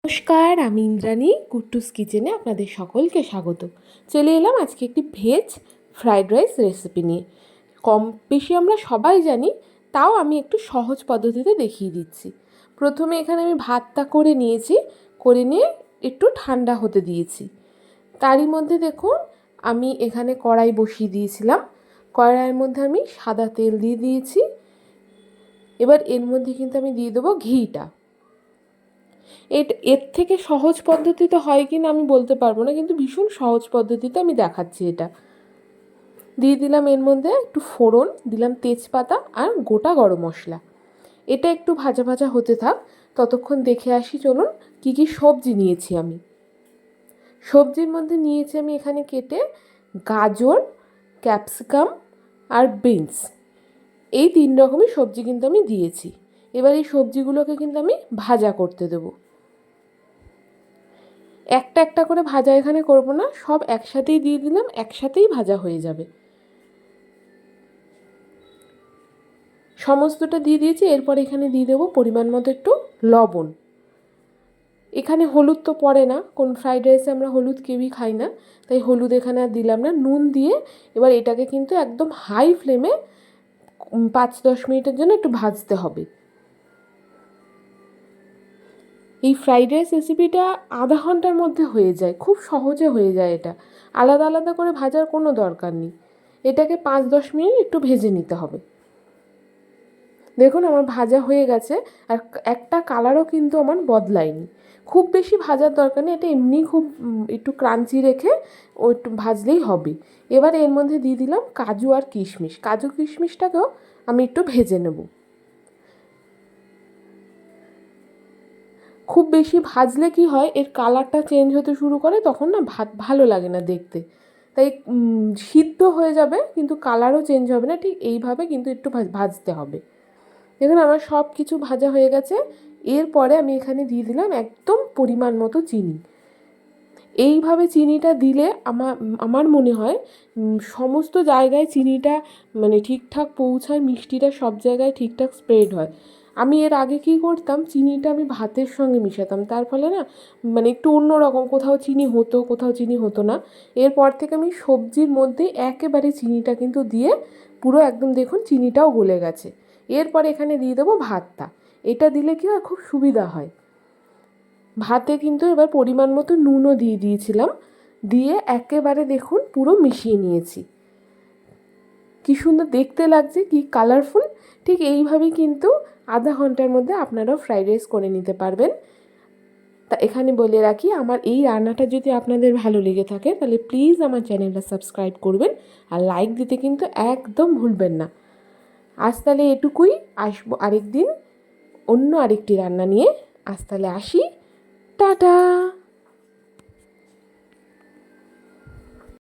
নমস্কার, আমি ইন্দ্রাণী কুট্টুস কিচেনে আপনাদের সকলকে স্বাগত। চলে এলাম আজকে একটি ভেজ ফ্রাইড রাইস রেসিপি নিয়ে। কম বেশি আমরা সবাই জানি, তাও আমি একটু সহজ পদ্ধতিতে দেখিয়ে দিচ্ছি। প্রথমে এখানে আমি ভাতটা করে নিয়েছি, করে নিয়ে একটু ঠান্ডা হতে দিয়েছি। তারই মধ্যে দেখুন আমি এখানে কড়াই বসিয়ে দিয়েছিলাম। কড়াইয়ের মধ্যে আমি সাদা তেল দিয়ে দিয়েছি। এবার এর মধ্যে কিন্তু আমি দিয়ে দেবো ঘিটা। এর থেকে সহজ পদ্ধতিতে হয় কি না আমি বলতে পারবো না, কিন্তু ভীষণ সহজ পদ্ধতিতে আমি দেখাচ্ছি। এটা দিয়ে দিলাম, এর মধ্যে একটু ফোড়ন দিলাম, তেজপাতা আর গোটা গরম মশলা। এটা একটু ভাজা ভাজা হতে থাক, ততক্ষণ দেখে আসি চলুন কি কি সবজি নিয়েছি আমি। সবজির মধ্যে নিয়েছি আমি এখানে কেটে গাজর, ক্যাপসিকাম আর বিনস, এই 3 রকমের সবজি কিন্তু আমি দিয়েছি। এবার এই সবজিগুলোকে কিন্তু আমি ভাজা করতে দেবো। একটা একটা করে ভাজা এখানে করব না, সব একসাথেই দিয়ে দিলাম, একসাথেই ভাজা হয়ে যাবে। সমস্তটা দিয়ে দিয়েছি। এরপর এখানে দিয়ে দেবো পরিমাণ মতো একটু লবণ। এখানে হলুদ তো পড়ে না, কোন ফ্রাইড রাইসে আমরা হলুদ কেউই খাই না, তাই হলুদ এখানে আর দিলাম না। নুন দিয়ে এবার এটাকে কিন্তু একদম হাই ফ্লেমে 5-10 মিনিটের জন্য একটু ভাজতে হবে। এই ফ্রাইড রাইস রেসিপিটা আধা ঘন্টার মধ্যে হয়ে যায়, খুব সহজে হয়ে যায়। এটা আলাদা আলাদা করে ভাজার কোনো দরকার নেই। এটাকে 5-10 মিনিট একটু ভেজে নিতে হবে। দেখুন আমার ভাজা হয়ে গেছে, আর একটা কালারও কিন্তু আমার বদলায়নি। খুব বেশি ভাজার দরকার নেই, এটা এমনি খুব একটু ক্রাঞ্চি রেখে ও একটু ভাজলেই হবে। এবার এর মধ্যে দিয়ে দিলাম কাজু আর কিশমিশ। কাজু কিশমিশটাকেও আমি একটু ভেজে নেব। খুব বেশি ভাজলে কি হয়, এর কালারটা চেঞ্জ হতে শুরু করে, তখন না ভাত ভালো লাগে না দেখতে। তাই সিদ্ধ হয়ে যাবে কিন্তু কালারও চেঞ্জ হবে না, ঠিক এইভাবে কিন্তু একটু ভাজতে হবে। দেখুন আমার সব কিছু ভাজা হয়ে গেছে। এরপরে আমি এখানে দিয়ে দিলাম একদম পরিমাণ মতো চিনি। এইভাবে চিনিটা দিলে আমার মনে হয় সমস্ত জায়গায় চিনিটা মানে ঠিকঠাক পৌঁছায়, মিষ্টিটা সব জায়গায় ঠিকঠাক স্প্রেড হয়। আমি এর আগে কী করতাম, চিনিটা আমি ভাতের সঙ্গে মিশাতাম, তার ফলে না মানে একটু অন্যরকম, কোথাও চিনি হতো কোথাও চিনি হতো না। এরপর থেকে আমি সবজির মধ্যে একেবারে চিনিটা কিন্তু দিয়ে পুরো একদম দেখুন চিনিটাও গলে গেছে। এরপর এখানে দিয়ে দেবো ভাতটা। এটা দিলে কি হয়, খুব সুবিধা হয়। ভাতে কিন্তু এবার পরিমাণ মতো নুনও দিয়ে দিয়েছিলাম, দিয়ে একেবারে দেখুন পুরো মিশিয়ে নিয়েছি। কি সুন্দর দেখতে লাগছে, কি কালারফুল। ঠিক এইভাবেই কিন্তু আধা ঘন্টার মধ্যে আপনারাও ফ্রাইড রাইস করে নিতে পারবেন। তা এখানে বলে রাখি, আমার এই রান্নাটা যদি আপনাদের ভালো লেগে থাকে তাহলে প্লিজ আমার চ্যানেলটা সাবস্ক্রাইব করবেন, আর লাইক দিতে কিন্তু একদম ভুলবেন না। আজ তাহলে এটুকুই, আসবো আরেক দিন অন্য আরেকটি রান্না নিয়ে। আজ তাহলে আসি, টাটা।